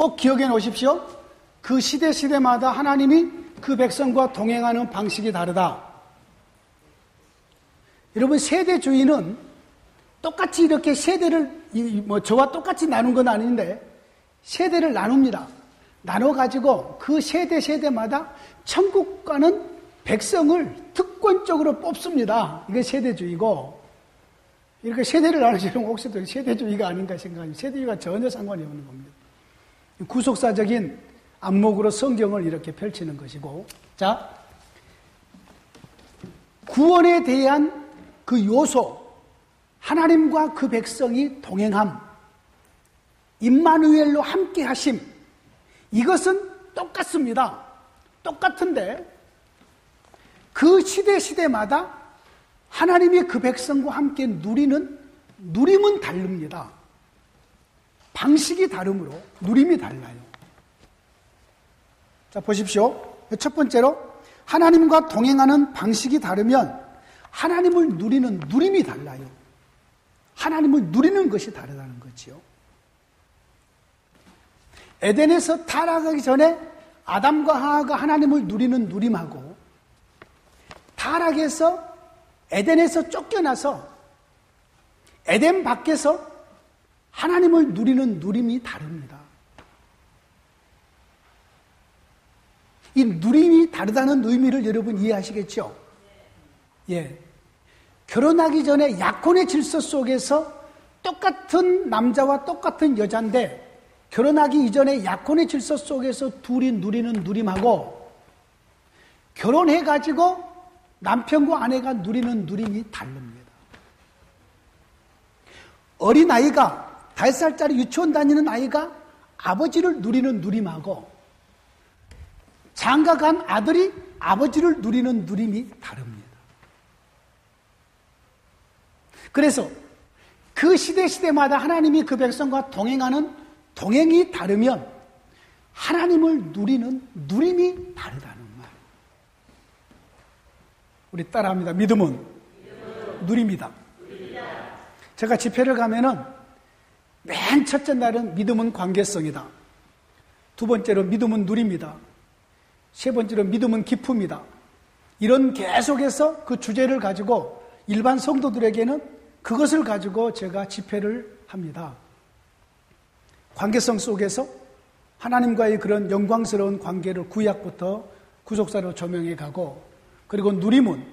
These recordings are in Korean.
꼭 기억해 놓으십시오. 그 시대마다 하나님이 그 백성과 동행하는 방식이 다르다. 여러분, 세대주의는 똑같이 이렇게 세대를 저와 똑같이 나눈 건 아닌데 세대를 나눕니다. 나눠가지고 그 세대마다 천국 가는 백성을 특권적으로 뽑습니다. 이게 세대주의고, 이렇게 세대를 나누시는 혹시 세대주의가 아닌가 생각합니다. 세대주의가 전혀 상관이 없는 겁니다. 구속사적인 안목으로 성경을 이렇게 펼치는 것이고, 자, 구원에 대한 그 요소, 하나님과 그 백성이 동행함, 임마누엘로 함께 하심, 이것은 똑같습니다. 똑같은데 그 시대마다 하나님이 그 백성과 함께 누리는 누림은 다릅니다. 방식이 다르므로 누림이 달라요. 자, 보십시오. 첫 번째로 하나님과 동행하는 방식이 다르면 하나님을 누리는 누림이 달라요. 하나님을 누리는 것이 다르다는 거지요. 에덴에서 타락하기 전에 아담과 하와가 하나님을 누리는 누림하고, 타락해서 에덴에서 쫓겨나서 에덴 밖에서 하나님을 누리는 누림이 다릅니다. 이 누림이 다르다는 의미를 여러분 이해하시겠죠? 예. 결혼하기 전에 약혼의 질서 속에서 똑같은 남자와 똑같은 여자인데, 결혼하기 이전에 약혼의 질서 속에서 둘이 누리는 누림하고, 결혼해가지고 남편과 아내가 누리는 누림이 다릅니다. 어린아이가, 5살짜리 유치원 다니는 아이가 아버지를 누리는 누림하고, 장가간 아들이 아버지를 누리는 누림이 다릅니다. 그래서 그 시대마다 하나님이 그 백성과 동행하는 동행이 다르면 하나님을 누리는 누림이 다르다는 말. 우리 따라합니다. 믿음은 누립니다. 제가 집회를 가면은 맨 첫째 날은 믿음은 관계성이다. 두 번째로 믿음은 누립니다. 세 번째로 믿음은 기쁨이다. 이런 계속해서 그 주제를 가지고 일반 성도들에게는 그것을 가지고 제가 집회를 합니다. 관계성 속에서 하나님과의 그런 영광스러운 관계를 구약부터 구속사로 조명해 가고, 그리고 누림은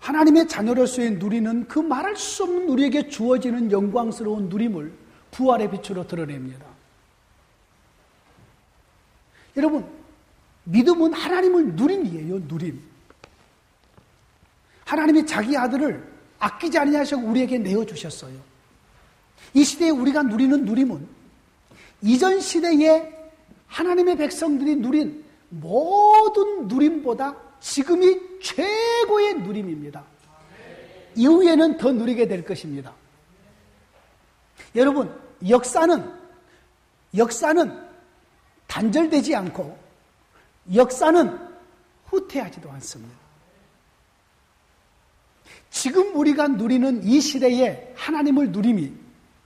하나님의 자녀로서의 누리는 그 말할 수 없는 우리에게 주어지는 영광스러운 누림을 부활의 빛으로 드러냅니다. 여러분, 믿음은 하나님을 누림이에요. 누림. 하나님이 자기 아들을 아끼지 아니하시고 우리에게 내어주셨어요. 이 시대에 우리가 누리는 누림은 이전 시대에 하나님의 백성들이 누린 모든 누림보다 지금이 최고의 누림입니다. 이후에는 더 누리게 될 것입니다. 여러분, 역사는 단절되지 않고 역사는 후퇴하지도 않습니다. 지금 우리가 누리는 이 시대에 하나님을 누림이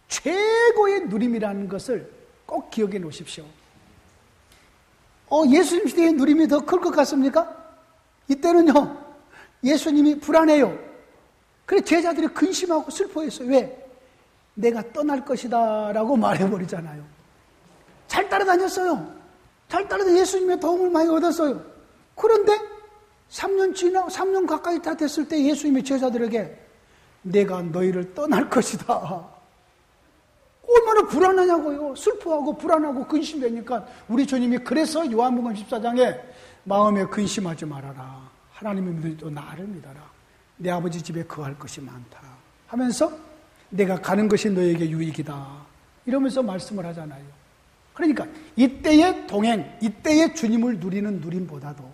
최고의 누림이라는 것을 꼭 기억해 놓으십시오. 예수님 시대의 누림이 더 클 것 같습니까? 이때는요, 예수님이 불안해요. 그래 제자들이 근심하고 슬퍼했어요. 왜? 내가 떠날 것이다 라고 말해버리잖아요. 잘 따라다녔어요. 잘 따라다녀 예수님의 도움을 많이 얻었어요. 그런데 3년 가까이 다 됐을 때 예수님이 제자들에게 내가 너희를 떠날 것이다. 얼마나 불안하냐고요. 슬퍼하고 불안하고 근심되니까 우리 주님이 그래서 요한복음 14장에 마음에 근심하지 말아라. 하나님을 믿어도 나를 믿어라. 내 아버지 집에 거할 것이 많다 하면서 내가 가는 것이 너에게 유익이다 이러면서 말씀을 하잖아요. 그러니까 이때의 동행, 이때의 주님을 누리는 누림보다도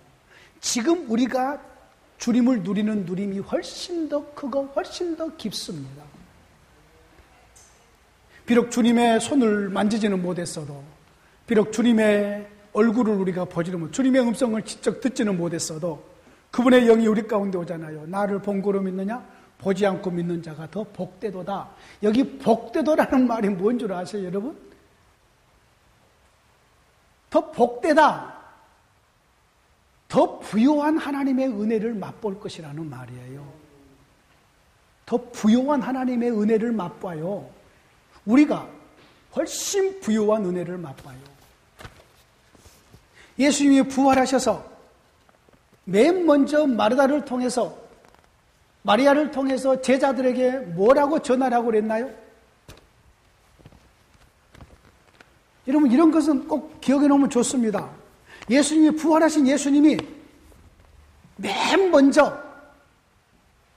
지금 우리가 주님을 누리는 누림이 훨씬 더 크고 훨씬 더 깊습니다. 비록 주님의 손을 만지지는 못했어도, 비록 주님의 얼굴을 우리가 보지는 못, 주님의 음성을 직접 듣지는 못했어도 그분의 영이 우리 가운데 오잖아요. 나를 본고로 믿느냐? 보지 않고 믿는 자가 더 복되도다. 여기 복되도라는 말이 뭔 줄 아세요, 여러분? 더 복되다, 더 부요한 하나님의 은혜를 맛볼 것이라는 말이에요. 더 부요한 하나님의 은혜를 맛봐요. 우리가 훨씬 부요한 은혜를 맛봐요. 예수님이 부활하셔서 맨 먼저 마리아를 통해서 제자들에게 뭐라고 전하라고 그랬나요? 여러분, 이런 것은 꼭 기억해 놓으면 좋습니다. 예수님이, 부활하신 예수님이 맨 먼저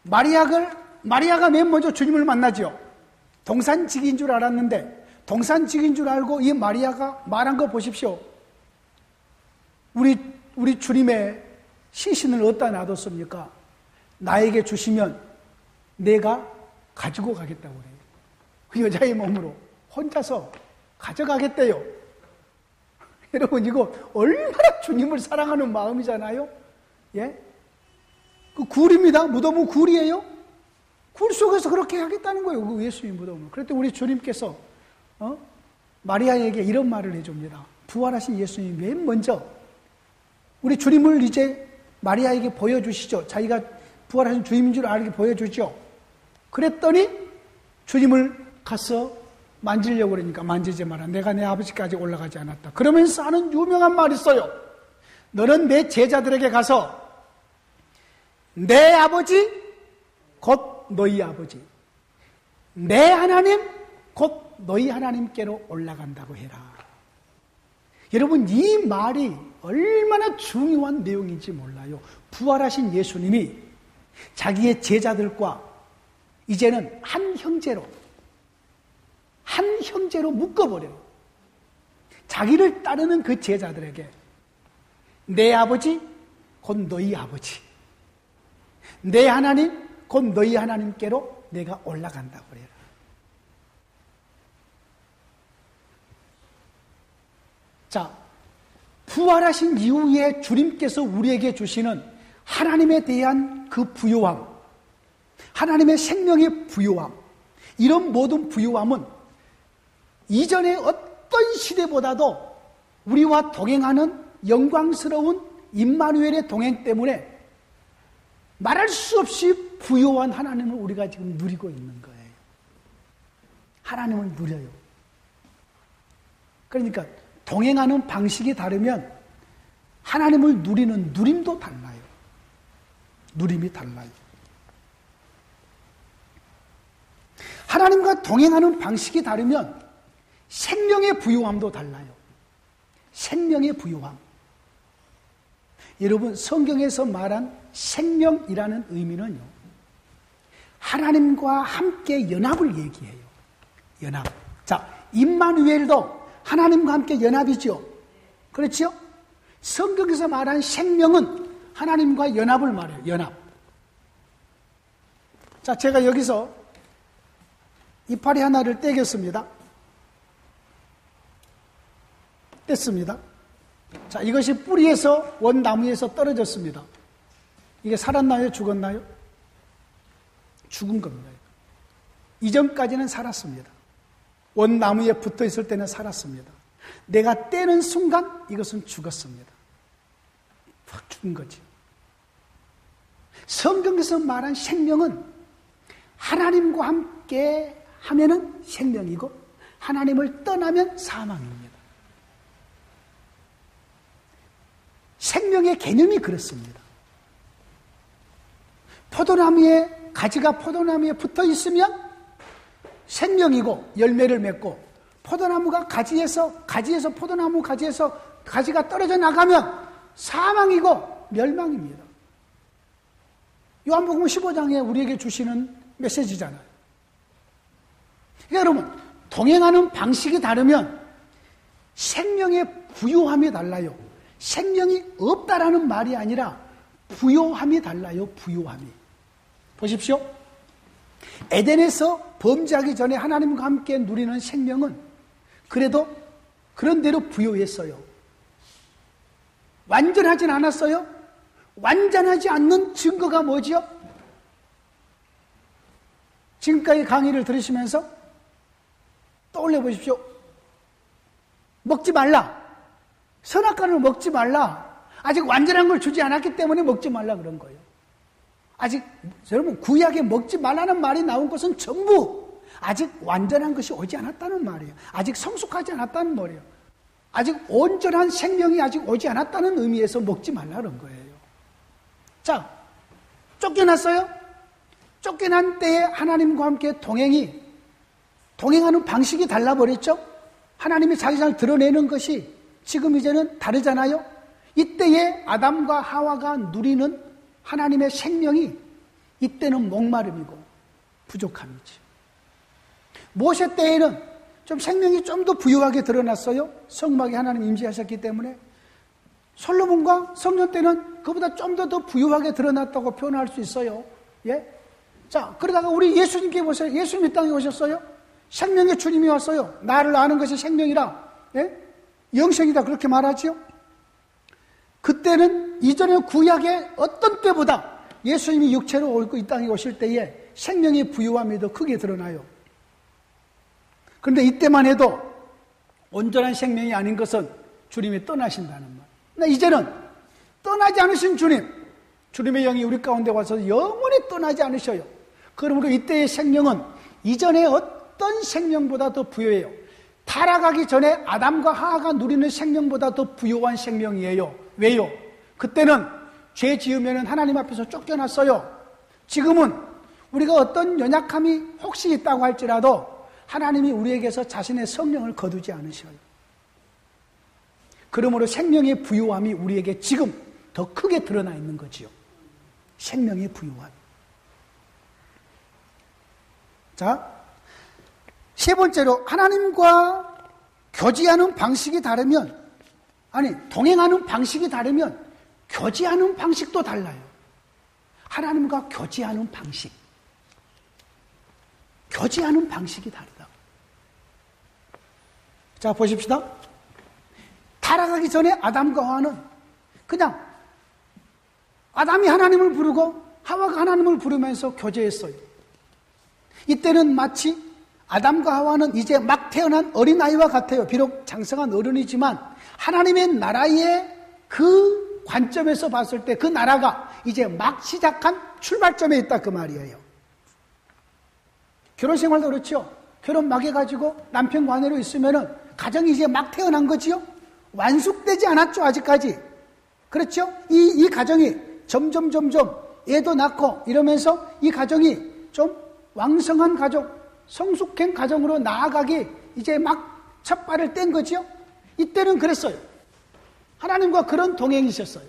마리아가 맨 먼저 주님을 만나죠. 동산직인 줄 알았는데, 동산직인 줄 알고 이 마리아가 말한 거 보십시오. 우리 주님의 시신을 어디다 놔뒀습니까? 나에게 주시면 내가 가지고 가겠다고 그래요. 그 여자의 몸으로 혼자서 가져가겠대요. 여러분, 이거 얼마나 주님을 사랑하는 마음이잖아요. 예? 그 굴입니다. 무덤은 굴이에요. 굴 속에서 그렇게 하겠다는 거예요. 그 예수님 무덤을. 그랬더니 우리 주님께서 마리아에게 이런 말을 해줍니다. 부활하신 예수님이 맨 먼저 우리 주님을 이제 마리아에게 보여주시죠. 자기가 부활하신 주님인 줄 알게 보여주죠. 그랬더니 주님을 가서 만지려고 그러니까 만지지 마라. 내가 내 아버지까지 올라가지 않았다. 그러면서 하는 유명한 말이 있어요. 너는 내 제자들에게 가서 내 아버지 곧 너희 아버지, 내 하나님 곧 너희 하나님께로 올라간다고 해라. 여러분, 이 말이 얼마나 중요한 내용인지 몰라요. 부활하신 예수님이 자기의 제자들과 이제는 한 형제로 묶어버려요. 자기를 따르는 그 제자들에게 내 아버지 곧 너희 아버지, 내 하나님 곧 너희 하나님께로 내가 올라간다고 그래요. 자, 부활하신 이후에 주님께서 우리에게 주시는 하나님에 대한 그 부요함, 하나님의 생명의 부요함, 이런 모든 부요함은 이전의 어떤 시대보다도 우리와 동행하는 영광스러운 임마누엘의 동행 때문에 말할 수 없이 부요한 하나님을 우리가 지금 누리고 있는 거예요. 하나님을 누려요. 그러니까 동행하는 방식이 다르면 하나님을 누리는 누림도 달라요. 누림이 달라요. 하나님과 동행하는 방식이 다르면 생명의 부요함도 달라요. 생명의 부요함. 여러분, 성경에서 말한 생명이라는 의미는요, 하나님과 함께 연합을 얘기해요. 연합. 자, 임마누엘도 하나님과 함께 연합이죠. 그렇죠? 성경에서 말한 생명은 하나님과 연합을 말해요. 연합. 자, 제가 여기서 이파리 하나를 떼겠습니다. 뗐습니다. 자, 이것이 뿌리에서 원나무에서 떨어졌습니다. 이게 살았나요? 죽었나요? 죽은 겁니다. 이전까지는 살았습니다. 원나무에 붙어 있을 때는 살았습니다. 내가 떼는 순간 이것은 죽었습니다. 확 죽은 거지. 성경에서 말한 생명은 하나님과 함께 하면은 생명이고 하나님을 떠나면 사망입니다. 생명의 개념이 그렇습니다. 포도나무에 가지가 포도나무에 붙어 있으면 생명이고 열매를 맺고, 포도나무가 가지에서 포도나무 가지에서 가지가 떨어져 나가면 사망이고 멸망입니다. 요한복음 15장에 우리에게 주시는 메시지잖아요. 그러니까 여러분, 동행하는 방식이 다르면 생명의 부요함이 달라요. 생명이 없다라는 말이 아니라 부요함이 달라요. 부요함이. 보십시오. 에덴에서 범죄하기 전에 하나님과 함께 누리는 생명은 그래도 그런 대로 부요했어요. 완전하진 않았어요. 완전하지 않는 증거가 뭐지요? 지금까지 강의를 들으시면서 떠올려 보십시오. 먹지 말라. 선악과를 먹지 말라. 아직 완전한 걸 주지 않았기 때문에 먹지 말라 그런 거예요. 아직 여러분 구약에 먹지 말라는 말이 나온 것은 전부 아직 완전한 것이 오지 않았다는 말이에요. 아직 성숙하지 않았다는 말이에요. 아직 온전한 생명이 아직 오지 않았다는 의미에서 먹지 말라는 거예요. 자, 쫓겨났어요? 쫓겨난 때에 하나님과 함께 동행하는 방식이 달라버렸죠? 하나님이 자기를 드러내는 것이 지금 이제는 다르잖아요? 이때에 아담과 하와가 누리는 하나님의 생명이 이때는 목마름이고 부족함이지. 모세 때에는 좀 생명이 좀 더 부유하게 드러났어요. 성막에 하나님 임재하셨기 때문에. 솔로몬과 성전 때는 그보다 좀 더 부유하게 드러났다고 표현할 수 있어요. 예? 자, 그러다가 우리 예수님께 보세요. 예수님 이 땅에 오셨어요. 생명의 주님이 왔어요. 나를 아는 것이 생명이라. 예? 영생이다 그렇게 말하지요. 그때는 이전에 구약의 어떤 때보다 예수님이 육체로 오고 이 땅에 오실 때에 생명의 부유함이 더 크게 드러나요. 그런데 이때만 해도 온전한 생명이 아닌 것은 주님이 떠나신다는 말. 근데 이제는 떠나지 않으신 주님의 영이 우리 가운데 와서 영원히 떠나지 않으셔요. 그러므로 이때의 생명은 이전의 어떤 생명보다 더 부유해요. 타락하기 전에 아담과 하와가 누리는 생명보다 더 부유한 생명이에요. 왜요? 그때는 죄 지으면 하나님 앞에서 쫓겨났어요. 지금은 우리가 어떤 연약함이 혹시 있다고 할지라도 하나님이 우리에게서 자신의 성령을 거두지 않으셔요. 그러므로 생명의 부유함이 우리에게 지금 더 크게 드러나 있는 거지요. 생명의 부유함. 자, 세 번째로 하나님과 교제하는 방식이 다르면, 동행하는 방식이 다르면 교제하는 방식도 달라요. 하나님과 교제하는 방식. 교제하는 방식이 다르다. 자, 보십시다. 타락하기 전에 아담과 하와는 그냥 아담이 하나님을 부르고 하와가 하나님을 부르면서 교제했어요. 이때는 마치 아담과 하와는 이제 막 태어난 어린아이와 같아요. 비록 장성한 어른이지만 하나님의 나라의 그 관점에서 봤을 때 그 나라가 이제 막 시작한 출발점에 있다 그 말이에요. 결혼 생활도 그렇죠. 결혼 막 해가지고 남편과 아내로 있으면은 가정이 이제 막 태어난 거지요. 완숙되지 않았죠 아직까지. 그렇죠. 이 가정이 점점 애도 낳고 이러면서 이 가정이 좀 왕성한 가정, 성숙한 가정으로 나아가기 이제 막 첫 발을 뗀 거지요. 이때는 그랬어요. 하나님과 그런 동행이셨어요.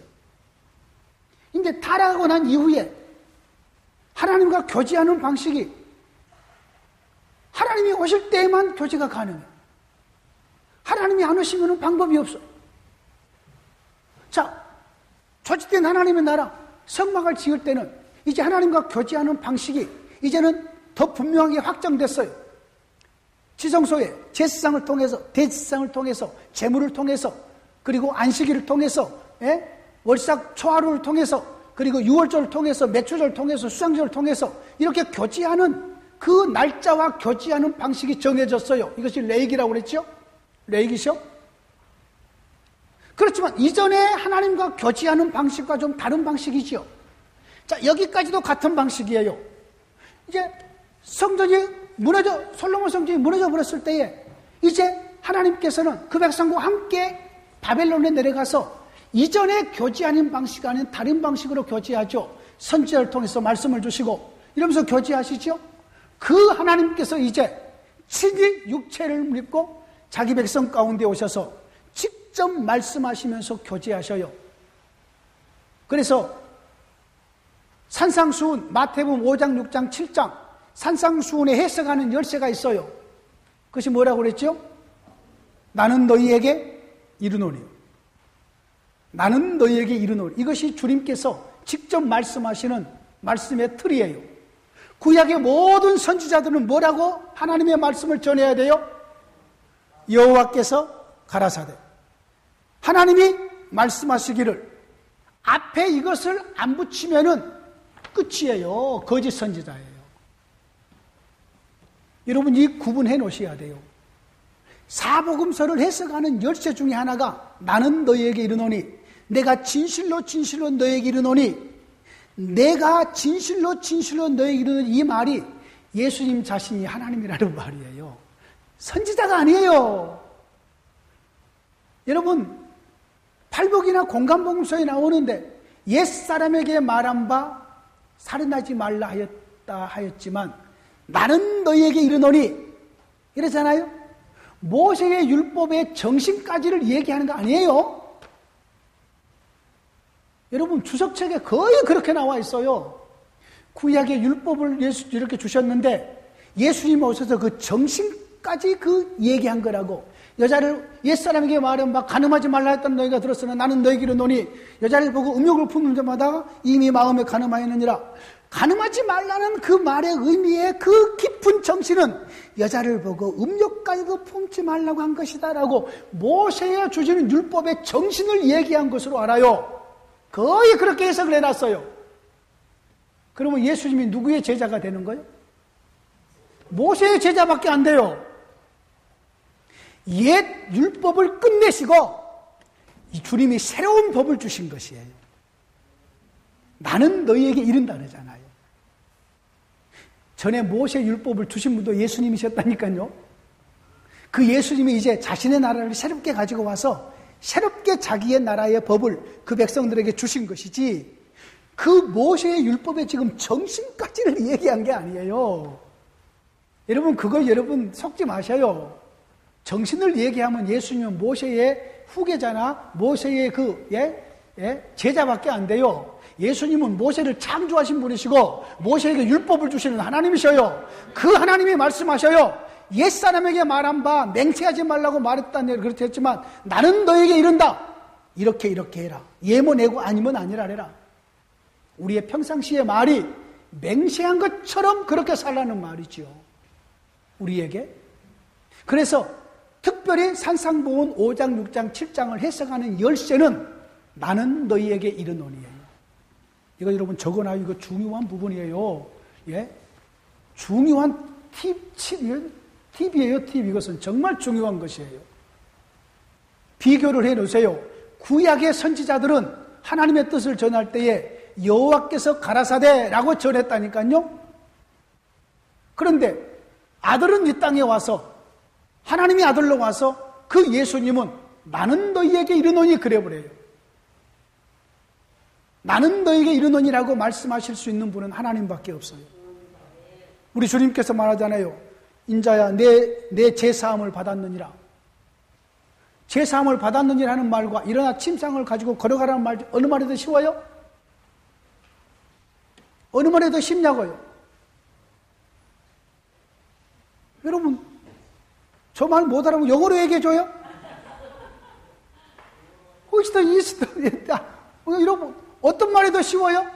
이제 타락하고 난 이후에 하나님과 교제하는 방식이 하나님이 오실 때에만 교제가 가능해요. 하나님이 안 오시면 방법이 없어요. 자, 조직된 하나님의 나라, 성막을 지을 때는 이제 하나님과 교제하는 방식이 이제는 더 분명하게 확정됐어요. 지성소에 제사상을 통해서, 대제사상을 통해서, 제물을 통해서, 그리고 안식일을 통해서, 월삭 초하루를 통해서, 그리고 유월절을 통해서, 매초절을 통해서, 수상절을 통해서 이렇게 교제하는 그 날짜와 교제하는 방식이 정해졌어요. 이것이 레이기라고 그랬죠? 레이기죠? 그렇지만 이전에 하나님과 교제하는 방식과 좀 다른 방식이지요. 자, 여기까지도 같은 방식이에요. 이제 성전이 솔로몬 성전이 무너져 버렸을 때에 이제 하나님께서는 그 백성과 함께 바벨론에 내려가서 이전에 교제하는 방식 아닌 다른 방식으로 교제하죠. 선지자를 통해서 말씀을 주시고 이러면서 교제하시죠. 그 하나님께서 이제 친히 육체를 입고 자기 백성 가운데 오셔서 직접 말씀하시면서 교제하셔요. 그래서 산상수훈, 마태복음 5장, 6장, 7장 산상수훈에 해석하는 열쇠가 있어요. 그것이 뭐라고 그랬죠? 나는 너희에게 이르노니. 나는 너희에게 이르노니. 이것이 주님께서 직접 말씀하시는 말씀의 틀이에요. 구약의 모든 선지자들은 뭐라고 하나님의 말씀을 전해야 돼요? 여호와께서 가라사대. 하나님이 말씀하시기를 앞에 이것을 안 붙이면은 끝이에요. 거짓 선지자예요. 여러분 이 구분해 놓으셔야 돼요. 사복음서를 해석하는 열쇠 중에 하나가 나는 너희에게 이르노니 내가 진실로 진실로 너희에게 이르노니 내가 진실로 진실로 너희에게 이르노니 이 말이 예수님 자신이 하나님이라는 말이에요. 선지자가 아니에요. 여러분 팔복이나 공간복음서에 나오는데 옛사람에게 말한 바 살인하지 말라 하였다 하였지만 나는 너희에게 이르노니 이러잖아요. 모세의 율법의 정신까지를 얘기하는 거 아니에요. 여러분 주석책에 거의 그렇게 나와 있어요. 구약의 율법을 이렇게 주셨는데 예수님 오셔서 그 정신까지 그 얘기한 거라고. 여자를 옛사람에게 말한 바 간음하지 말라 했던 너희가 들었으나 나는 너희에게 이르노니 여자를 보고 음욕을 품는 자마다 이미 마음에 간음하였느니라. 간음하지 말라는 그 말의 의미의 그 깊은 정신은 여자를 보고 음욕까지도 품지 말라고 한 것이다 라고 모세가 주시는 율법의 정신을 얘기한 것으로 알아요. 거의 그렇게 해석을 해놨어요. 그러면 예수님이 누구의 제자가 되는 거예요? 모세의 제자밖에 안 돼요. 옛 율법을 끝내시고 이 주님이 새로운 법을 주신 것이에요. 나는 너희에게 이른다 그러잖아요. 전에 모세 율법을 주신 분도 예수님이셨다니까요. 그 예수님이 이제 자신의 나라를 새롭게 가지고 와서 새롭게 자기의 나라의 법을 그 백성들에게 주신 것이지 그 모세의 율법에 지금 정신까지를 얘기한 게 아니에요. 여러분 그거 여러분 속지 마셔요. 정신을 얘기하면 예수님은 모세의 후계자나 모세의 제자밖에 안 돼요. 예수님은 모세를 창조하신 분이시고 모세에게 율법을 주시는 하나님이셔요. 그 하나님이 말씀하셔요. 옛사람에게 말한 바 맹세하지 말라고 말했다네 그렇게 했지만 나는 너에게 이른다. 이렇게 해라. 예모 내고 아니면 아니라래라. 우리의 평상시의 말이 맹세한 것처럼 그렇게 살라는 말이죠. 우리에게. 그래서 특별히 산상보훈 5장, 6장, 7장을 해석하는 열쇠는 나는 너희에게 이르노니에요. 이거 여러분 적어놔요. 이거 중요한 부분이에요. 예? 중요한 팁이에요. 팁. 이것은 정말 중요한 것이에요. 비교를 해놓으세요. 구약의 선지자들은 하나님의 뜻을 전할 때에 여호와께서 가라사대라고 전했다니까요. 그런데 아들은 이 땅에 와서 하나님이 아들로 와서 그 예수님은 나는 너희에게 이르노니 그래버려요. 나는 너희에게 이르노니라고 말씀하실 수 있는 분은 하나님밖에 없어요. 우리 주님께서 말하잖아요. 인자야 내 제사함을 받았느니라. 제사함을 받았느니라는 말과 일어나 침상을 가지고 걸어가라는 말 어느 말이 더 쉬워요? 어느 말이 더 쉽냐고요? 여러분 저 말 못 알아보면 영어로 얘기해줘요? 호시다 이스다 이러고 어떤 말이 더 쉬워요?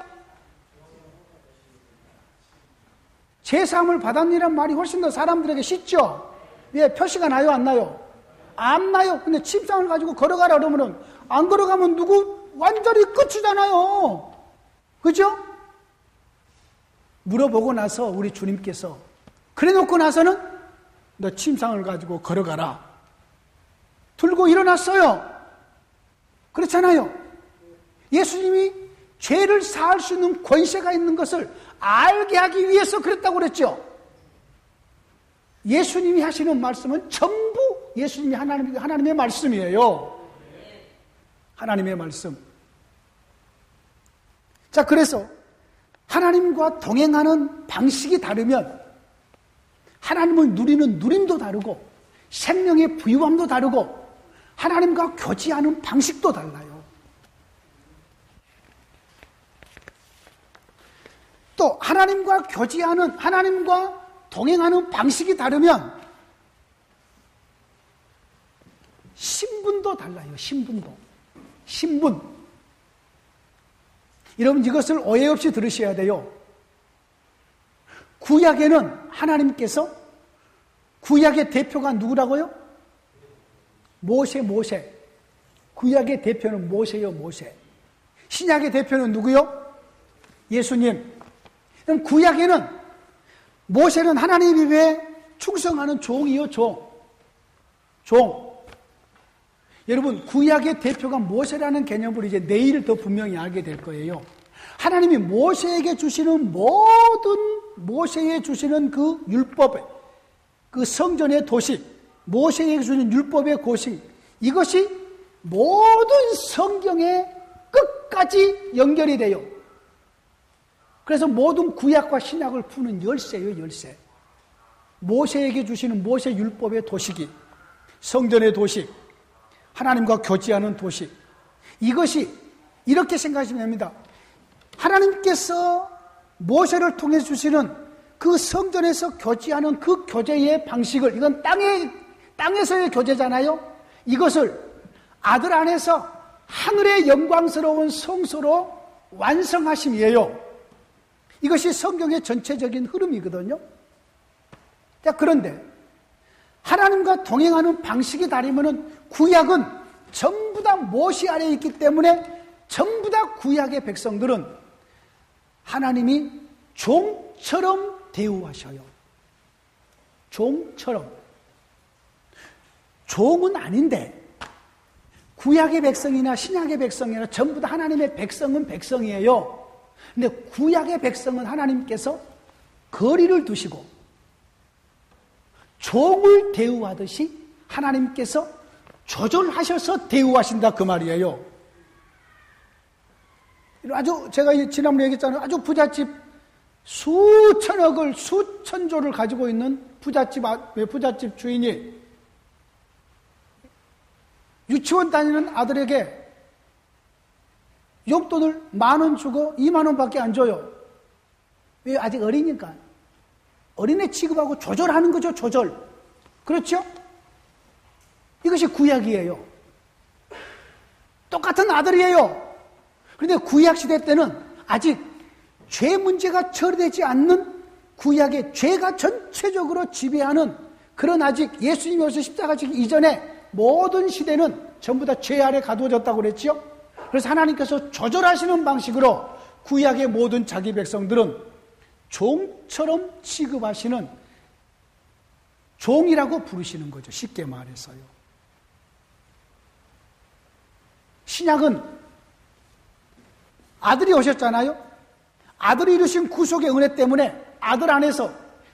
제사함을 받았니란 말이 훨씬 더 사람들에게 쉽죠? 왜 표시가 나요 안 나요? 안 나요. 근데 침상을 가지고 걸어가라 그러면은 안 걸어가면 누구 완전히 끝이잖아요. 그죠? 물어보고 나서 우리 주님께서 그래 놓고 나서는 너 침상을 가지고 걸어가라. 들고 일어났어요. 그렇잖아요. 예수님이 죄를 사할 수 있는 권세가 있는 것을 알게 하기 위해서 그랬다고 그랬죠. 예수님이 하시는 말씀은 전부 예수님이 하나님의 말씀이에요. 하나님의 말씀. 자, 그래서 하나님과 동행하는 방식이 다르면 하나님을 누리는 누림도 다르고 생명의 부유함도 다르고 하나님과 교제하는 방식도 달라요. 또 하나님과 교제하는 하나님과 동행하는 방식이 다르면 신분도 달라요. 신분. 여러분 이것을 오해 없이 들으셔야 돼요. 구약에는 하나님께서 구약의 대표가 누구라고요? 모세. 구약의 대표는 모세요, 모세. 신약의 대표는 누구요? 예수님. 그럼 구약에는 모세는 하나님 입에 충성하는 종이요, 종. 종. 여러분, 구약의 대표가 모세라는 개념을 이제 내일 더 분명히 알게 될 거예요. 하나님이 모세에게 주시는 모세에 주시는 그 율법의, 그 성전의 도식, 모세에게 주시는 율법의 고식, 이것이 모든 성경의 끝까지 연결이 돼요. 그래서 모든 구약과 신약을 푸는 열쇠예요, 열쇠. 모세에게 주시는 모세 율법의 도식이, 성전의 도식, 하나님과 교제하는 도식, 이것이 이렇게 생각하시면 됩니다. 하나님께서 모세를 통해 주시는 그 성전에서 교제하는 그 교제의 방식을, 이건 땅에서의 교제잖아요. 이것을 아들 안에서 하늘의 영광스러운 성소로 완성하심이에요. 이것이 성경의 전체적인 흐름이거든요. 자, 그런데 하나님과 동행하는 방식이 다르면은 구약은 전부 다 모세 아래에 있기 때문에 전부 다 구약의 백성들은 하나님이 종처럼 대우하셔요. 종처럼. 종은 아닌데 구약의 백성이나 신약의 백성이나 전부 다 하나님의 백성은 백성이에요. 근데 구약의 백성은 하나님께서 거리를 두시고 종을 대우하듯이 하나님께서 조절하셔서 대우하신다, 그 말이에요. 아주 제가 지난번에 얘기했잖아요. 아주 부잣집 수천억을, 수천조를 가지고 있는 부잣집 주인이 유치원 다니는 아들에게 용돈을 10,000원 주고 20,000원 밖에 안 줘요. 왜? 아직 어리니까. 어린애 취급하고 조절하는 거죠, 조절. 그렇죠? 이것이 구약이에요. 똑같은 아들이에요. 그런데 구약 시대 때는 아직 죄 문제가 처리되지 않는 구약의 죄가 전체적으로 지배하는 그런, 아직 예수님이 오셔서 십자가 지기 이전에 모든 시대는 전부 다 죄 아래 가두어졌다고 그랬죠. 그래서 하나님께서 조절하시는 방식으로 구약의 모든 자기 백성들은 종처럼 취급하시는, 종이라고 부르시는 거죠. 쉽게 말해서요. 신약은 아들이 오셨잖아요. 아들이 이루신 구속의 은혜 때문에 아들 안에서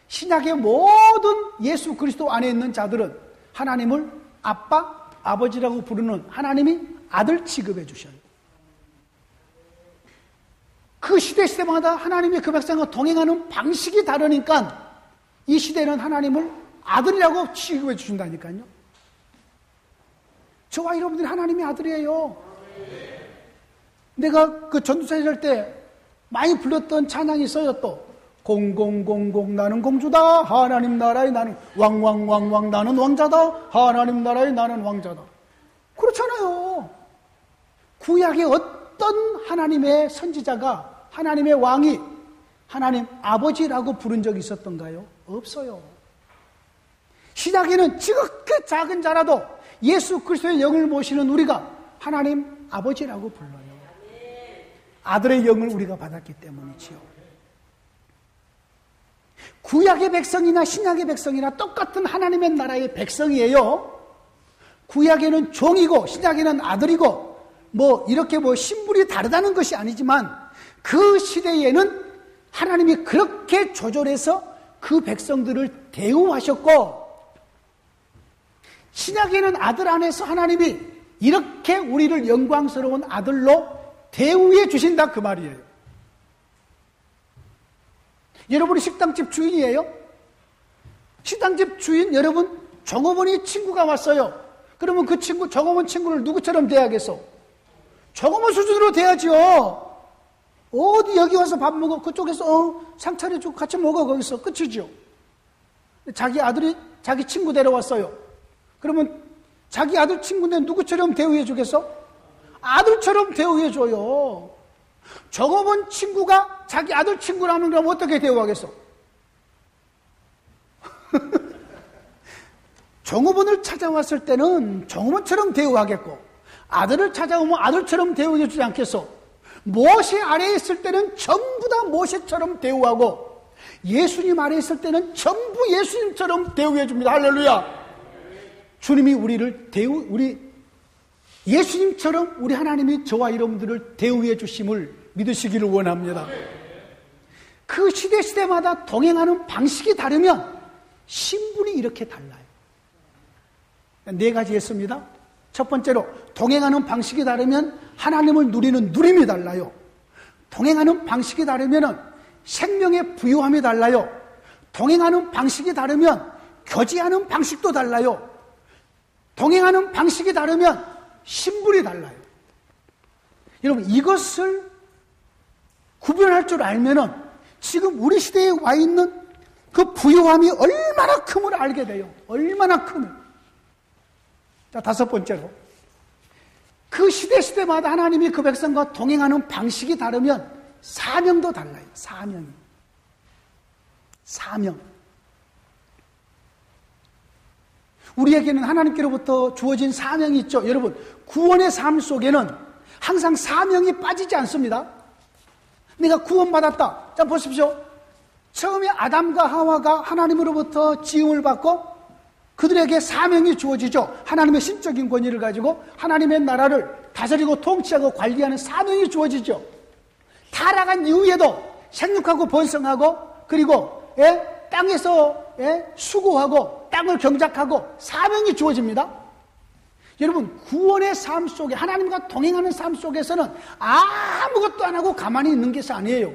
신약의 모든 예수 그리스도 안에 있는 자들은 하나님을 아빠, 아버지라고 부르는 하나님이 아들 취급해 주셔요. 그 시대마다 하나님의 그 백성과 동행하는 방식이 다르니까 이 시대는 하나님을 아들이라고 취급해 주신다니까요. 저와 여러분들이 하나님의 아들이에요. 내가 그 전도사 할 때 많이 불렀던 찬양이 있어요. 또 공공공공 나는 공주다, 하나님 나라에 나는 왕왕왕왕 나는 왕자다, 하나님 나라에 나는 왕자다. 그렇잖아요. 구약의 어떤 하나님의 선지자가 하나님의 왕이 하나님 아버지라고 부른 적이 있었던가요? 없어요. 신약에는 지극히 작은 자라도 예수 그리스도의 영을 모시는 우리가 하나님 아버지라고 불러요. 아들의 영을 우리가 받았기 때문이지요. 구약의 백성이나 신약의 백성이나 똑같은 하나님의 나라의 백성이에요. 구약에는 종이고 신약에는 아들이고 이렇게 신분이 다르다는 것이 아니지만 그 시대에는 하나님이 그렇게 조절해서 그 백성들을 대우하셨고, 신약에는 아들 안에서 하나님이 이렇게 우리를 영광스러운 아들로 대우해 주신다, 그 말이에요. 여러분이 식당집 주인이에요? 식당집 주인, 여러분 종업원이 친구가 왔어요. 그러면 그 종업원 친구를 누구처럼 대하겠어? 종업원 수준으로 대하죠. 어디 여기 와서 밥 먹어? 그쪽에서 상 차려주고 같이 먹어. 거기서 끝이죠. 자기 아들이 자기 친구 데려왔어요. 그러면 자기 아들 친구인데 누구처럼 대우해 주겠어? 아들처럼 대우해 줘요. 종업원 친구가 자기 아들 친구라면 그럼 어떻게 대우하겠어? 종업원을 찾아왔을 때는 종업원처럼 대우하겠고, 아들을 찾아오면 아들처럼 대우해 주지 않겠어? 모세 아래에 있을 때는 전부 다 모세처럼 대우하고, 예수님 아래에 있을 때는 전부 예수님처럼 대우해 줍니다. 할렐루야. 주님이 우리 예수님처럼 우리 하나님이 저와 여러분들을 대우해 주심을 믿으시기를 원합니다. 그 시대마다 동행하는 방식이 다르면 신분이 이렇게 달라요. 네 가지 했습니다. 첫 번째로 동행하는 방식이 다르면 하나님을 누리는 누림이 달라요. 동행하는 방식이 다르면 생명의 부유함이 달라요. 동행하는 방식이 다르면 교제하는 방식도 달라요. 동행하는 방식이 다르면 신분이 달라요. 여러분, 이것을 구별할 줄 알면은 지금 우리 시대에 와 있는 그 부유함이 얼마나 큼을 알게 돼요. 얼마나 큼을. 자, 다섯 번째로. 그 시대마다 하나님이 그 백성과 동행하는 방식이 다르면 사명도 달라요. 사명. 우리에게는 하나님께로부터 주어진 사명이 있죠. 여러분, 구원의 삶 속에는 항상 사명이 빠지지 않습니다. 내가 구원받았다. 자, 보십시오. 처음에 아담과 하와가 하나님으로부터 지음을 받고 그들에게 사명이 주어지죠. 하나님의 신적인 권위를 가지고 하나님의 나라를 다스리고 통치하고 관리하는 사명이 주어지죠. 타락한 이후에도 생육하고 번성하고 그리고 땅에서 수고하고 땅을 경작하고 사명이 주어집니다. 여러분, 구원의 삶 속에 하나님과 동행하는 삶 속에서는 아무것도 안 하고 가만히 있는 것이 아니에요.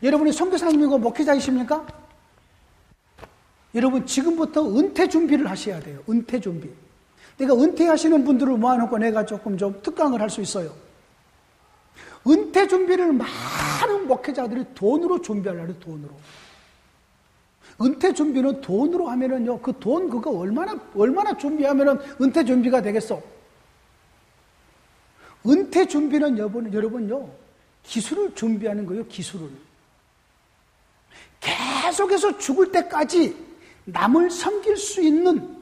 여러분이 선교사님이고 목회자이십니까? 여러분, 지금부터 은퇴 준비를 하셔야 돼요. 은퇴 준비. 내가 은퇴하시는 분들을 모아놓고 내가 조금 좀 특강을 할 수 있어요. 은퇴 준비를 많은 목회자들이 돈으로 준비하려고 돈으로. 은퇴 준비는 돈으로 하면은요, 그 돈 그거 얼마나 준비하면은 은퇴 준비가 되겠어? 은퇴 준비는 여러분요, 기술을 준비하는 거예요, 기술을. 계속해서 죽을 때까지 남을 섬길 수 있는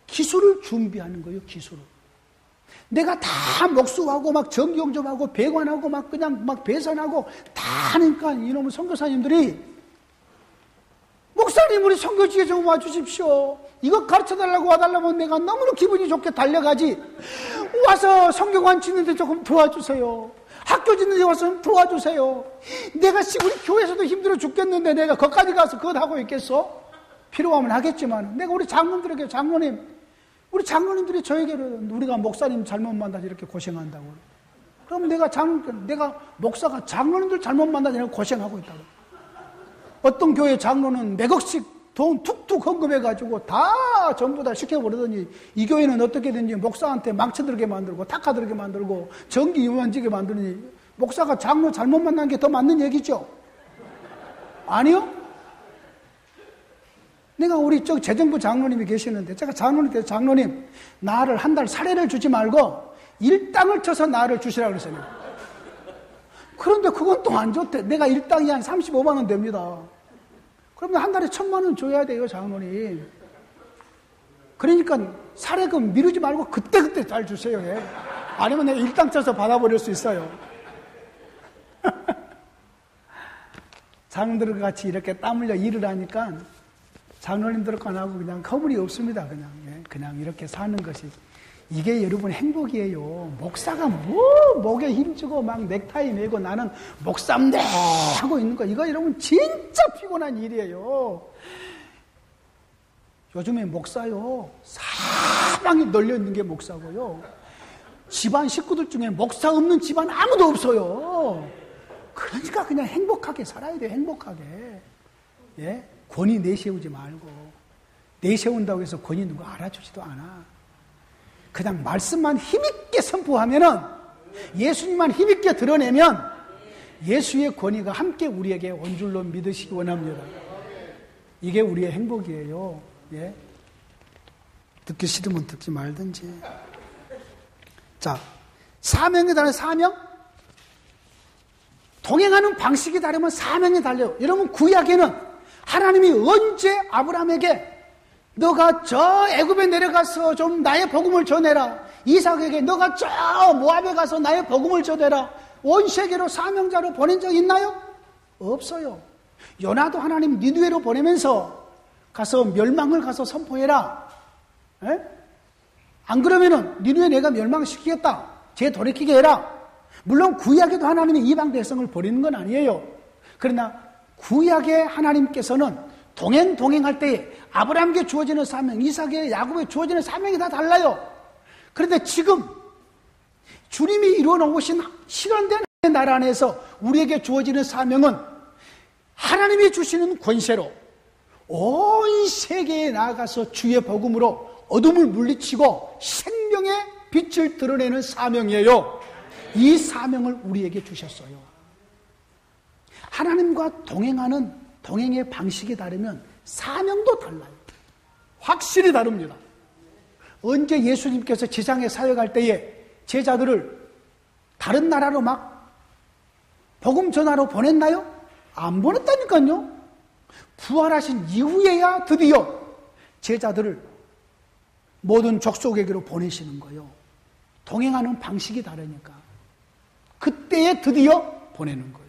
기술을 준비하는 거예요, 기술을. 내가 다 목수하고 막 정경점하고 배관하고 막 그냥 막 배선하고 다 하니까 이놈의 선교사님들이 목사님, 우리 선교지에 좀 와주십시오. 이거 가르쳐달라고 와달라고 내가 너무나 기분이 좋게 달려가지. 와서 선교관 짓는데 조금 도와주세요. 학교 짓는데 와서 도와주세요. 내가 우리 교회에서도 힘들어 죽겠는데 내가 거기까지 가서 그것 하고 있겠어? 필요하면 하겠지만 내가 우리 장로님들에게 우리 장로님들이 저에게는 우리가 목사님 잘못 만나서 이렇게 고생한다고. 그럼 내가 목사가 장로님들 잘못 만나서 이렇게 고생하고 있다고. 어떤 교회 장로는 몇억씩 돈 툭툭 헌금해가지고 전부 다 시켜버리더니 이 교회는 어떻게든지 목사한테 망쳐들게 만들고 탁하들게 만들고 전기 유한지게 만드니 목사가 장로 잘못 만난 게 더 맞는 얘기죠? 아니요? 내가 우리 재정부 장로님이 계시는데 제가 장로님 나를 한 달 사례를 주지 말고 일당을 쳐서 나를 주시라고 그랬어요. 그런데 그건 또 안 좋대. 내가 일당이 한 35만 원 됩니다. 그러면 한 달에 1,000만 원 줘야 돼요, 장로님. 그러니까 사례금 미루지 말고 그때그때 잘 주세요. 아니면 내가 일당 쳐서 받아버릴 수 있어요. 장로들과 같이 이렇게 땀 흘려 일을 하니까 장로님들 건하고 그냥 허물이 없습니다. 그냥 이렇게 사는 것이. 이게 여러분 행복이에요. 목사가 목에 힘주고 막 넥타이 메고 나는 목사인데 하고 있는 거, 이거 여러분 진짜 피곤한 일이에요. 요즘에 목사요, 사방에 널려 있는 게 목사고요. 집안 식구들 중에 목사 없는 집안 아무도 없어요. 그러니까 그냥 행복하게 살아야 돼요. 행복하게. 권위 내세우지 말고. 내세운다고 해서 권위 누가 알아주지도 않아. 그냥 말씀만 힘있게 선포하면은, 예수님만 힘있게 드러내면 예수의 권위가 함께 우리에게 온 줄로 믿으시기 원합니다. 이게 우리의 행복이에요. 듣기 싫으면 듣지 말든지. 자, 사명에 따른 사명? 동행하는 방식이 다르면 사명이 달라요. 여러분, 구약에는 하나님이 언제 아브라함에게 너가 저 애굽에 내려가서 좀 나의 복음을 전해라. 이삭에게 너가 저 모압에 가서 나의 복음을 전해라. 온 세계로 사명자로 보낸 적 있나요? 없어요. 요나도 하나님 니느웨로 보내면서 가서 멸망을 가서 선포해라. 안 그러면은 니누에 내가 멸망시키겠다. 제 돌이키게 해라. 물론 구약에도 하나님이 이방 백성을 버리는 건 아니에요. 그러나 구약의 하나님께서는 동행할 때에 아브라함에게 주어지는 사명, 이삭에게, 야곱에게 주어지는 사명이 다 달라요. 그런데 지금 주님이 이루어 놓으신 실현된 나라 안에서 우리에게 주어지는 사명은 하나님이 주시는 권세로 온 세계에 나아가서 주의 복음으로 어둠을 물리치고 생명의 빛을 드러내는 사명이에요. 이 사명을 우리에게 주셨어요. 하나님과 동행의 방식이 다르면 사명도 달라요. 확실히 다릅니다. 언제 예수님께서 지상에 사역할 때에 제자들을 다른 나라로 막 복음 전하러 보냈나요? 안 보냈다니까요. 부활하신 이후에야 드디어 제자들을 모든 족속에게로 보내시는 거예요. 동행하는 방식이 다르니까. 그때에 드디어 보내는 거예요.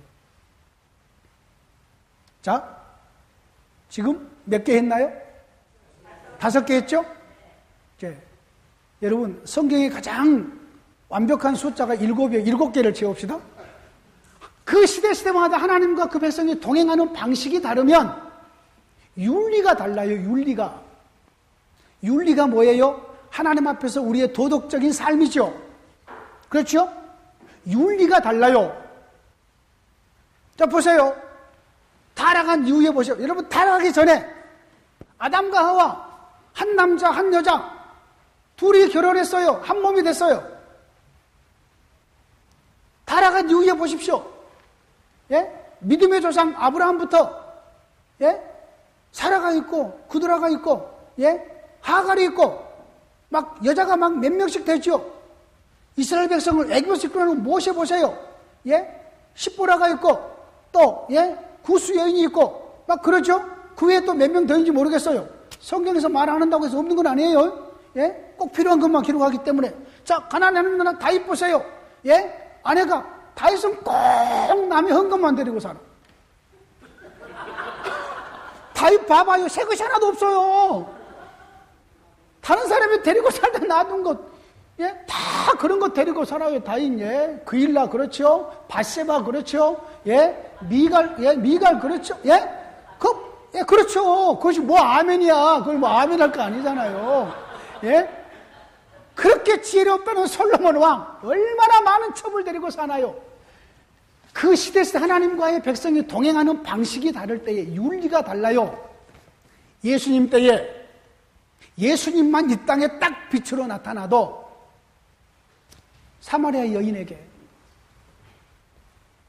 자, 지금 몇 개 했나요? 5개 했죠? 이제 여러분, 성경의 가장 완벽한 숫자가 7이에요. 7개를 채웁시다. 그 시대마다 하나님과 그 백성이 동행하는 방식이 다르면 윤리가 달라요. 윤리가 뭐예요? 하나님 앞에서 우리의 도덕적인 삶이죠. 그렇죠? 윤리가 달라요. 자, 보세요. 타락한 이후에 보세요. 여러분, 타락하기 전에 아담과 하와, 한 남자, 한 여자, 둘이 결혼했어요. 한 몸이 됐어요. 타락한 이후에 보십시오. 예? 믿음의 조상 아브라함부터, 예? 사라가 있고, 구드라가 있고, 예? 하갈이 있고, 막 여자가 막 몇 명씩 되죠. 이스라엘 백성을 애굽에서 이끌어내는 모세 보세요. 예? 십보라가 있고, 또, 예? 구스 여인이 있고, 막 그러죠? 그 외에 또 몇 명 더 있는지 모르겠어요. 성경에서 말 안 한다고 해서 없는 건 아니에요. 예? 꼭 필요한 것만 기록하기 때문에. 자, 가나안 나라 다윗 보세요. 예? 아내가 다윗은 꼭 남의 헌금만 데리고 살아. 다윗 봐봐요. 새 것이 하나도 없어요. 다른 사람이 데리고 살다 놔둔 것, 예? 다 그런 거 데리고 살아요. 다윗, 예? 그일라, 그렇죠? 바세바, 그렇죠? 예? 미갈, 그렇죠? 예? 예, 그렇죠. 그것이 뭐 아멘이야. 그걸 뭐 아멘 할 거 아니잖아요. 예? 그렇게 지혜롭다는 솔로몬 왕, 얼마나 많은 첩을 데리고 사나요? 그 시대에서 하나님과의 백성이 동행하는 방식이 다를 때에 윤리가 달라요. 예수님 때에 예수님만 이 땅에 딱 빛으로 나타나도 사마리아 여인에게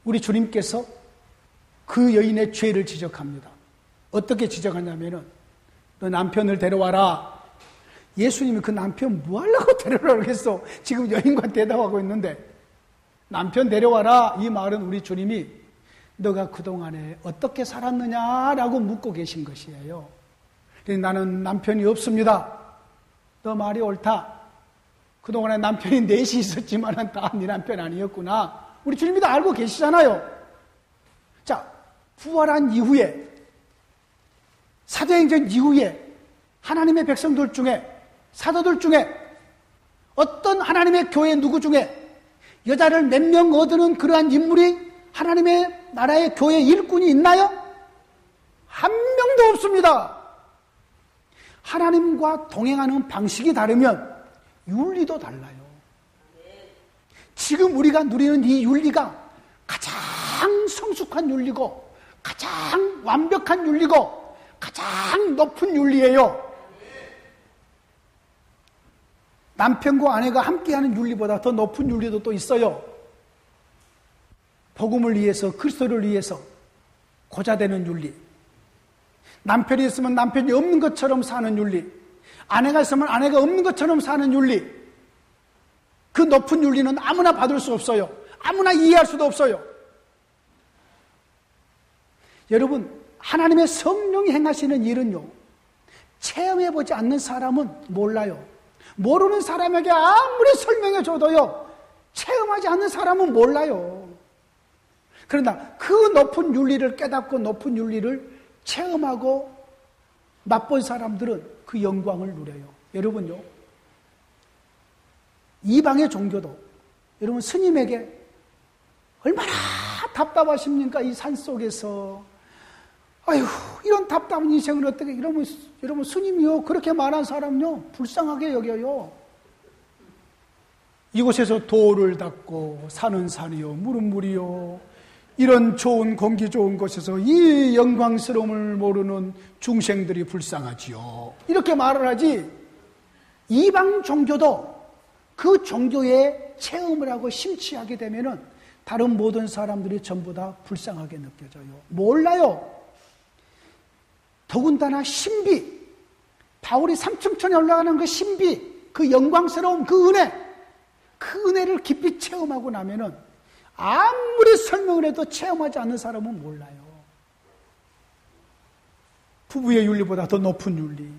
우리 주님께서 그 여인의 죄를 지적합니다. 어떻게 지적하냐면은 너 남편을 데려와라. 예수님이 그 남편 뭐 하려고 데려오라고 그랬어? 지금 여인과 대답하고 있는데 남편 데려와라. 이 말은 우리 주님이 너가 그동안에 어떻게 살았느냐라고 묻고 계신 것이에요. 나는 남편이 없습니다. 너 말이 옳다. 그동안에 남편이 넷이 있었지만 다 네 남편 아니었구나. 우리 주님이 다 알고 계시잖아요. 자, 부활한 이후에 사도행전 이후에 하나님의 백성들 중에 사도들 중에 어떤 하나님의 교회 누구 중에 여자를 몇 명 얻는 그러한 인물이 하나님의 나라의 교회 일꾼이 있나요? 한 명도 없습니다. 하나님과 동행하는 방식이 다르면 윤리도 달라요. 지금 우리가 누리는 이 윤리가 가장 성숙한 윤리고 가장 완벽한 윤리고 가장 높은 윤리예요. 남편과 아내가 함께하는 윤리보다 더 높은 윤리도 또 있어요. 복음을 위해서, 그리스도를 위해서 고자되는 윤리. 남편이 있으면 남편이 없는 것처럼 사는 윤리. 아내가 있으면 아내가 없는 것처럼 사는 윤리. 그 높은 윤리는 아무나 받을 수 없어요. 아무나 이해할 수도 없어요. 여러분, 하나님의 성령이 행하시는 일은요, 체험해보지 않는 사람은 몰라요. 모르는 사람에게 아무리 설명해줘도요, 체험하지 않는 사람은 몰라요. 그러나 그 높은 윤리를 깨닫고 높은 윤리를 체험하고 맛본 사람들은 그 영광을 누려요. 여러분요, 이방의 종교도 여러분 스님에게 얼마나 답답하십니까? 이 산속에서. 아휴, 이런 답답한 인생을 어떻게, 이러면, 여러분, 스님이요, 그렇게 말한 사람요, 불쌍하게 여겨요. 이곳에서 돌을 닦고, 산은 산이요, 물은 물이요, 이런 좋은 공기 좋은 곳에서 이 영광스러움을 모르는 중생들이 불쌍하지요. 이렇게 말을 하지, 이방 종교도 그 종교에 체험을 하고 심취하게 되면은 다른 모든 사람들이 전부 다 불쌍하게 느껴져요. 몰라요. 더군다나 신비, 바울이 삼층천에 올라가는 그 신비, 그 영광스러움, 그 은혜를 깊이 체험하고 나면은 아무리 설명을 해도 체험하지 않는 사람은 몰라요. 부부의 윤리보다 더 높은 윤리,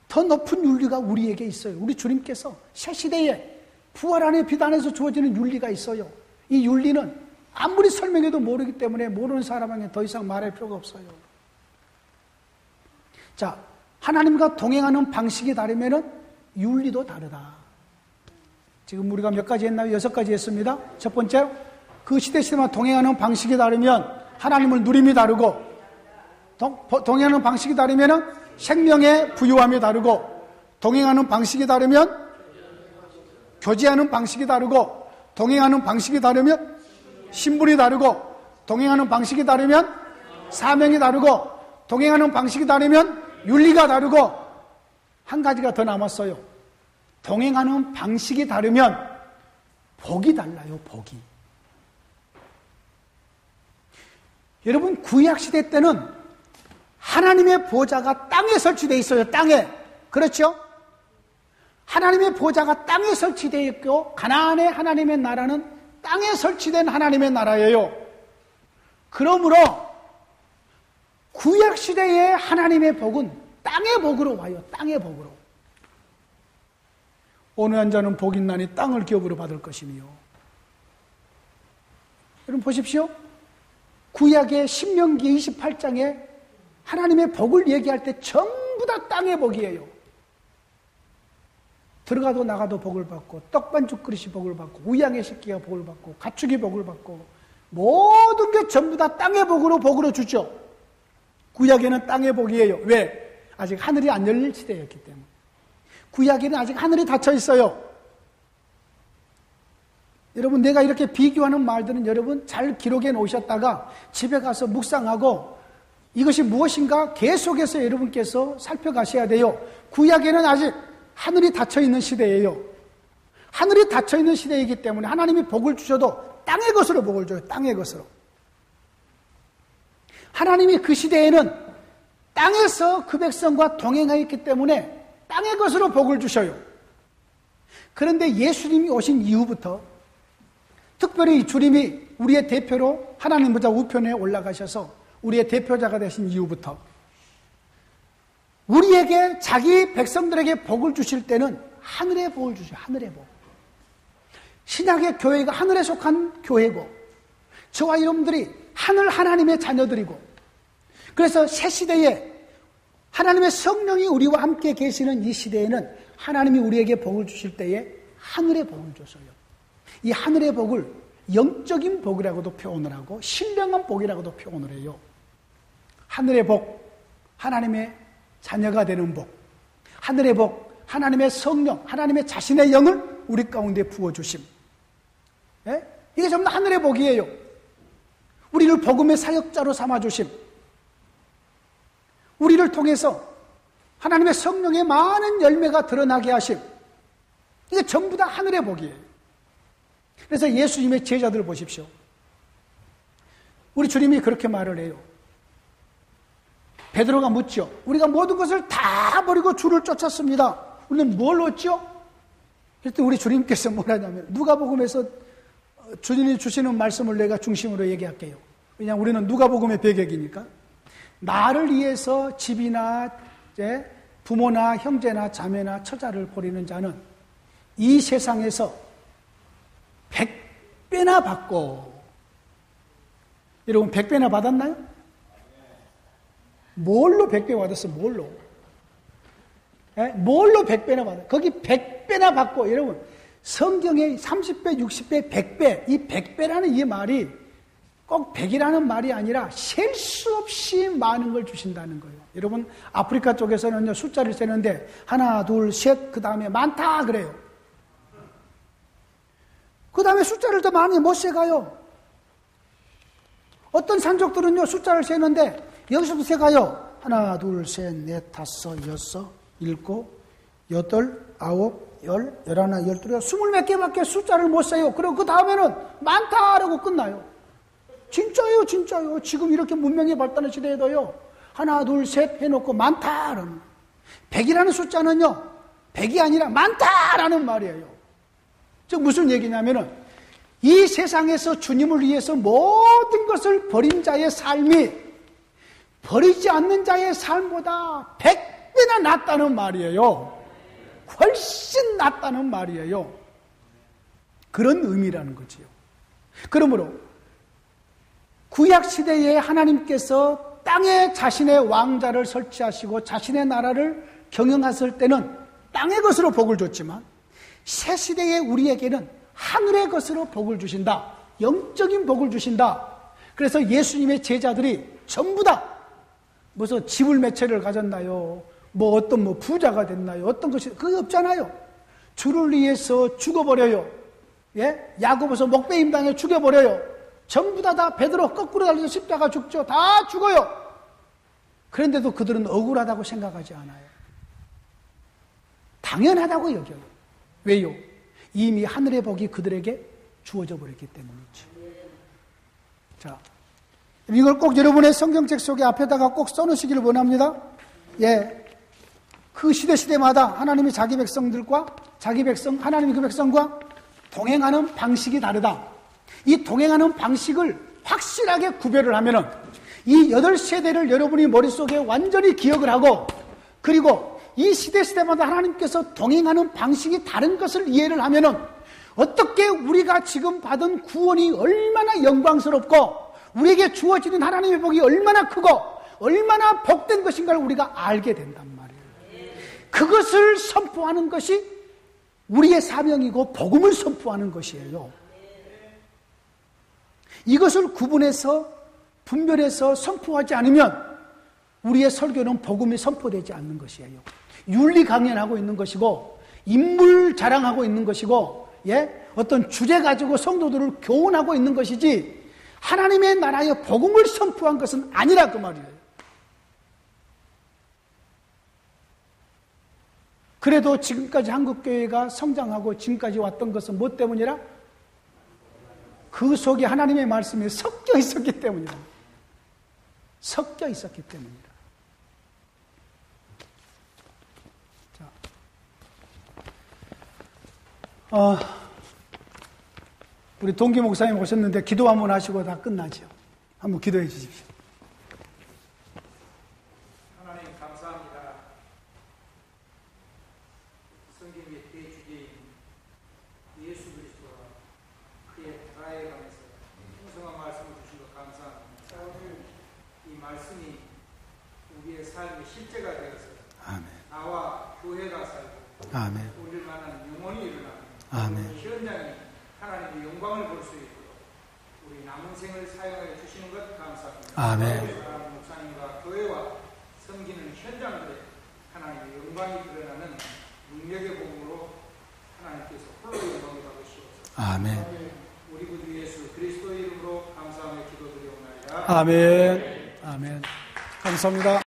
더 높은 윤리가 우리에게 있어요. 우리 주님께서 새 시대에 부활 안에 빛 안에서 주어지는 윤리가 있어요. 이 윤리는 아무리 설명해도 모르기 때문에 모르는 사람에게 더 이상 말할 필요가 없어요. 자, 하나님과 동행하는 방식이 다르면 윤리도 다르다. 지금 우리가 몇 가지 했나요? 6가지 했습니다. 첫 번째로 그 시대마다 동행하는 방식이 다르면 하나님을 누림이 다르고, 동행하는 방식이 다르면 생명의 부유함이 다르고, 동행하는 방식이 다르면 교제하는 방식이 다르고, 동행하는 방식이 다르면 신분이 다르고, 동행하는 방식이 다르면 사명이 다르고, 동행하는 방식이 다르면 윤리가 다르고, 한 가지가 더 남았어요. 동행하는 방식이 다르면 복이 달라요. 복이. 여러분, 구약시대 때는 하나님의 보좌가 땅에 설치되어 있어요. 땅에. 그렇죠? 하나님의 보좌가 땅에 설치되어 있고, 가나안의 하나님의 나라는 땅에 설치된 하나님의 나라예요. 그러므로 구약시대의 하나님의 복은 땅의 복으로 와요. 땅의 복으로. 어느 한 자는 복 있나니 땅을 기업으로 받을 것이며. 여러분 보십시오. 구약의 신명기 28장에 하나님의 복을 얘기할 때 전부 다 땅의 복이에요. 들어가도 나가도 복을 받고, 떡반죽 그릇이 복을 받고, 우양의 새끼가 복을 받고, 가축이 복을 받고, 모든 게 전부 다 땅의 복으로 주죠. 구약에는 땅의 복이에요. 왜? 아직 하늘이 안 열릴 시대였기 때문에. 구약에는 아직 하늘이 닫혀 있어요. 여러분, 내가 이렇게 비교하는 말들은 여러분 잘 기록해 놓으셨다가 집에 가서 묵상하고 이것이 무엇인가 계속해서 여러분께서 살펴가셔야 돼요. 구약에는 아직 하늘이 닫혀 있는 시대예요. 하늘이 닫혀 있는 시대이기 때문에 하나님이 복을 주셔도 땅의 것으로 복을 줘요. 땅의 것으로. 하나님이 그 시대에는 땅에서 그 백성과 동행하였기 때문에 땅의 것으로 복을 주셔요. 그런데 예수님이 오신 이후부터, 특별히 주님이 우리의 대표로 하나님 보좌 우편에 올라가셔서 우리의 대표자가 되신 이후부터 우리에게, 자기 백성들에게 복을 주실 때는 하늘의 복을 주셔요. 하늘의 복. 신약의 교회가 하늘에 속한 교회고, 저와 여러분들이 하늘 하나님의 자녀들이고, 그래서 새 시대에 하나님의 성령이 우리와 함께 계시는 이 시대에는 하나님이 우리에게 복을 주실 때에 하늘의 복을 주셔요. 이 하늘의 복을 영적인 복이라고도 표현을 하고 신령한 복이라고도 표현을 해요. 하늘의 복, 하나님의 자녀가 되는 복, 하늘의 복, 하나님의 성령, 하나님의 자신의 영을 우리 가운데 부어주심. 예? 이게 전부 하늘의 복이에요. 우리를 복음의 사역자로 삼아주심. 우리를 통해서 하나님의 성령의 많은 열매가 드러나게 하심. 이게 전부 다 하늘의 복이에요. 그래서 예수님의 제자들을 보십시오. 우리 주님이 그렇게 말을 해요. 베드로가 묻죠. 우리가 모든 것을 다 버리고 주를 쫓았습니다. 우리는 뭘 얻죠? 그때 우리 주님께서 뭐라냐면, 누가복음에서 주님이 주시는 말씀을 내가 중심으로 얘기할게요. 왜냐하면 우리는 누가복음의 배경이니까. 나를 위해서 집이나 부모나 형제나 자매나 처자를 버리는 자는 이 세상에서 100배나 받고, 여러분 100배나 받았나요? 뭘로 100배 받았어? 뭘로? 뭘로 100배나 받아요? 거기 100배나 받고, 여러분, 성경에 30배, 60배, 100배, 이 100배라는 이 말이 꼭 100이라는 말이 아니라 셀 수 없이 많은 걸 주신다는 거예요. 여러분, 아프리카 쪽에서는 숫자를 세는데, 하나, 둘, 셋, 그 다음에 많다, 그래요. 그 다음에 숫자를 더 많이 못 세가요. 어떤 산족들은요, 숫자를 세는데, 여기서도 세가요. 하나, 둘, 셋, 넷, 다섯, 여섯, 일곱, 여덟, 아홉, 열, 열하나, 열둘, 20몇 개밖에 숫자를 못 세요. 그리고 그 다음에는 많다라고 끝나요. 진짜요, 진짜요. 지금 이렇게 문명이 발달한 시대에도요, 하나, 둘, 셋 해놓고 많다라는. 100이라는 숫자는요, 100이 아니라 많다라는 말이에요. 즉, 무슨 얘기냐면은, 이 세상에서 주님을 위해서 모든 것을 버린 자의 삶이 버리지 않는 자의 삶보다 100배나 낫다는 말이에요. 훨씬 낫다는 말이에요. 그런 의미라는 거지요. 그러므로 구약시대에 하나님께서 땅에 자신의 왕자를 설치하시고 자신의 나라를 경영하실 때는 땅의 것으로 복을 줬지만 새 시대의 우리에게는 하늘의 것으로 복을 주신다. 영적인 복을 주신다. 그래서 예수님의 제자들이 전부 다 무슨 집을 몇 채를 가졌나요? 어떤 부자가 됐나요? 어떤 것이, 그게 없잖아요. 주를 위해서 죽어버려요. 예? 야고보서 목배임당에 죽여버려요. 전부 다 베드로 거꾸로 달려서 십자가 죽죠. 다 죽어요. 그런데도 그들은 억울하다고 생각하지 않아요. 당연하다고 여겨요. 왜요? 이미 하늘의 복이 그들에게 주어져 버렸기 때문이죠. 자, 이걸 꼭 여러분의 성경책 속에 앞에다가 꼭 써놓으시기를 원합니다. 예. 그 시대마다 하나님이 자기 백성들과 하나님이 그 백성과 동행하는 방식이 다르다. 이 동행하는 방식을 확실하게 구별을 하면은 이 8세대를 여러분이 머릿속에 완전히 기억을 하고 그리고 이 시대마다 하나님께서 동행하는 방식이 다른 것을 이해를 하면은 어떻게 우리가 지금 받은 구원이 얼마나 영광스럽고 우리에게 주어지는 하나님의 복이 얼마나 크고 얼마나 복된 것인가를 우리가 알게 된단 말이에요. 그것을 선포하는 것이 우리의 사명이고 복음을 선포하는 것이에요. 이것을 구분해서 분별해서 선포하지 않으면 우리의 설교는 복음이 선포되지 않는 것이에요. 윤리 강연하고 있는 것이고 인물 자랑하고 있는 것이고 어떤 주제 가지고 성도들을 교훈하고 있는 것이지 하나님의 나라의 복음을 선포한 것은 아니라 그 말이에요. 그래도 지금까지 한국교회가 성장하고 지금까지 왔던 것은 무엇 때문이라? 그 속에 하나님의 말씀이 섞여 있었기 때문이다. 섞여 있었기 때문이다. 자, 우리 동기 목사님 오셨는데 기도 한번 하시고 다 끝나죠. 한번 기도해 주십시오. 하나님 감사합니다. 성경의 대주제인 예수 그리스도와 그의 나라에 관해서 풍성한 말씀을 주신 것 감사합니다. 오늘 이 말씀이 우리의 삶의 실제가 되어서 아멘. 나와 교회가 살고 아멘. 우리를 만나는 영혼이 일어나고 아멘. 현장이 하나님의 영광을 볼 수 있도록 우리 남은 생을 사용하여 주시는 것 감사합니다. 아멘. 사랑하는 목사님과 교회와 섬기는 현장들에 하나님의 영광이 드러나는 능력의 복음으로 하나님께서 홀로 영광을 받으시옵소서. 아멘. 우리 구주 예수 그리스도의 이름으로 감사하며 기도드리옵나이다. 아멘. 아멘. 감사합니다.